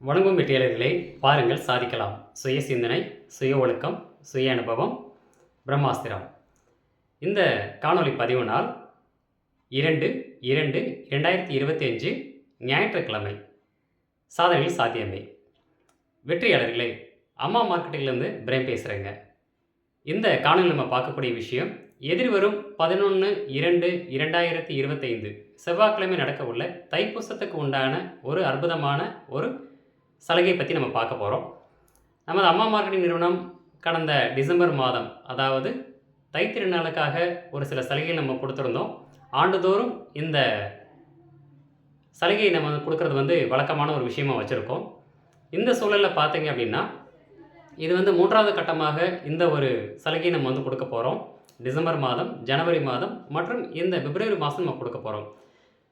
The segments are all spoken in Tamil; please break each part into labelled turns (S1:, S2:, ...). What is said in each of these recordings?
S1: வணங்கும் வெற்றியாளர்களே, பாருங்கள் சாதிக்கலாம். சுய சிந்தனை, சுய ஒழுக்கம், சுய அனுபவம், பிரம்மாஸ்திரம். இந்த காணொளி பதிவு நாள் 2/2/2025 ஞாயிற்றுக்கிழமை. சாதனைகள் சாத்தியமே. வெற்றியாளர்களே, அம்மா மார்க்கெட்டிங்லேருந்து பிரேம் பேசுகிறேங்க. இந்த காணொலி நம்ம பார்க்கக்கூடிய விஷயம் எதிர்வரும் 11/2/2025 செவ்வாய்க்கிழமை நடக்க உள்ள தைப்பூசத்துக்கு உண்டான ஒரு அற்புதமான ஒரு சலுகை பற்றி நம்ம பார்க்க போகிறோம். நமது அம்மா மார்க்கெட்டிங் நிறுவனம் கடந்த டிசம்பர் மாதம், அதாவது தைத்திருநாளுக்காக ஒரு சில சலுகைகள் நம்ம கொடுத்துருந்தோம். ஆண்டுதோறும் இந்த சலுகையை நம்ம கொடுக்கறது வழக்கமான ஒரு விஷயமாக வச்சுருக்கோம். இந்த சூழலில் பார்த்தீங்க அப்படின்னா, இது 3வது கட்டமாக இந்த ஒரு சலுகையை நம்ம கொடுக்க போகிறோம். டிசம்பர் மாதம், ஜனவரி மாதம் மற்றும் இந்த பிப்ரவரி மாதம் நம்ம கொடுக்க போகிறோம்.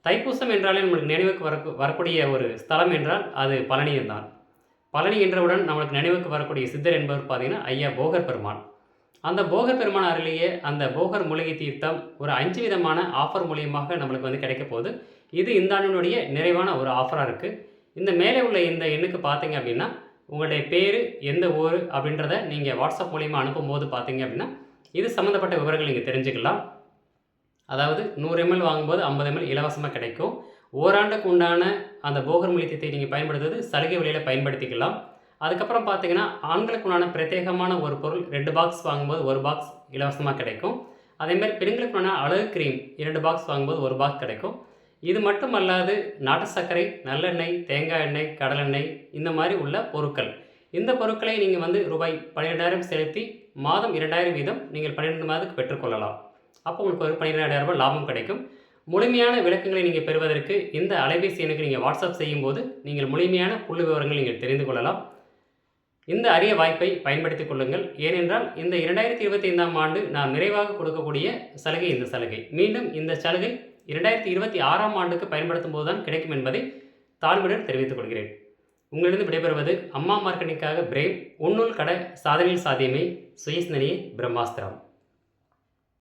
S1: தைப்பூசம் என்றாலே நம்மளுக்கு நினைவுக்கு வரக்கூடிய ஒரு ஸ்தலம் என்றால் அது பழனியும் தான். பழனி என்றவுடன் நம்மளுக்கு நினைவுக்கு வரக்கூடிய சித்தர் என்பவர் பார்த்தீங்கன்னா ஐயா போகர் பெருமான். அந்த போகர் பெருமான் அருளியே அந்த போகர் மூலிகை தீர்த்தம் ஒரு 5 விதமான ஆஃபர் மூலியமாக நம்மளுக்கு கிடைக்க போகுது. இது இந்த ஆண்டினுடைய நிறைவான ஒரு ஆஃபராக இருக்குது. இந்த மேலே உள்ள இந்த எண்ணுக்கு பார்த்தீங்க அப்படின்னா, உங்களுடைய பேர், எந்த ஊர் அப்படின்றத நீங்கள் வாட்ஸ்அப் மூலியமாக அனுப்பும்போது பார்த்தீங்க அப்படின்னா, இது சம்மந்தப்பட்ட விவரங்கள் நீங்கள் தெரிஞ்சுக்கலாம். அதாவது 100 ml வாங்கும்போது 50 ml இலவசமாக கிடைக்கும். ஓராண்டுக்கு உண்டான அந்த போகர் மூலிகைத்தை நீங்கள் பயன்படுத்துவது சலுகை விலையில் பயன்படுத்திக்கலாம். அதுக்கப்புறம் பார்த்தீங்கன்னா, ஆண்களுக்கு உண்டான பிரத்யேகமான ஒரு பொருள் 2 பாக்ஸ் வாங்கும்போது 1 பாக்ஸ் இலவசமாக கிடைக்கும். அதேமாதிரி பெண்களுக்கு உண்டான அழகு கிரீம் 2 பாக்ஸ் வாங்கும்போது 1 பாக்ஸ் கிடைக்கும். இது மட்டும் அல்லாது நாட்டு சர்க்கரை, நல்லெண்ணெய், தேங்காய் எண்ணெய், கடலெண்ணெய் இந்த மாதிரி உள்ள பொருட்கள். இந்த பொருட்களை நீங்கள் ரூபாய் 12,000 செலுத்தி மாதம் 2,000 வீதம் நீங்கள் 12 மாதத்துக்கு பெற்றுக்கொள்ளலாம். அப்போ உங்களுக்கு ஒரு 12,000 லாபம் கிடைக்கும். முழுமையான விளக்கங்களை நீங்கள் பெறுவதற்கு இந்த அலைபேசி எண்ணுக்கு நீங்கள் வாட்ஸ்அப் செய்யும்போது நீங்கள் முழுமையான புள்ளி விவரங்கள் நீங்கள் தெரிந்து கொள்ளலாம். இந்த அரிய வாய்ப்பை பயன்படுத்திக் கொள்ளுங்கள். ஏனென்றால் இந்த 2025ஆம் ஆண்டு நான் நிறைவாக கொடுக்கக்கூடிய சலுகை இந்த சலுகை. மீண்டும் இந்த சலுகை 2026ஆம் ஆண்டுக்கு பயன்படுத்தும் போது தான் கிடைக்கும் என்பதை தாழ்மையுடன் தெரிவித்துக் கொள்கிறேன். உங்களிடம் விடைபெறுவது அம்மா மார்க்கெட்டிங்காக பிரேம். உன்னுள் கடை, சாதனையில் சாத்தியமே, சுய சிந்தனையே பிரம்மாஸ்திரம்.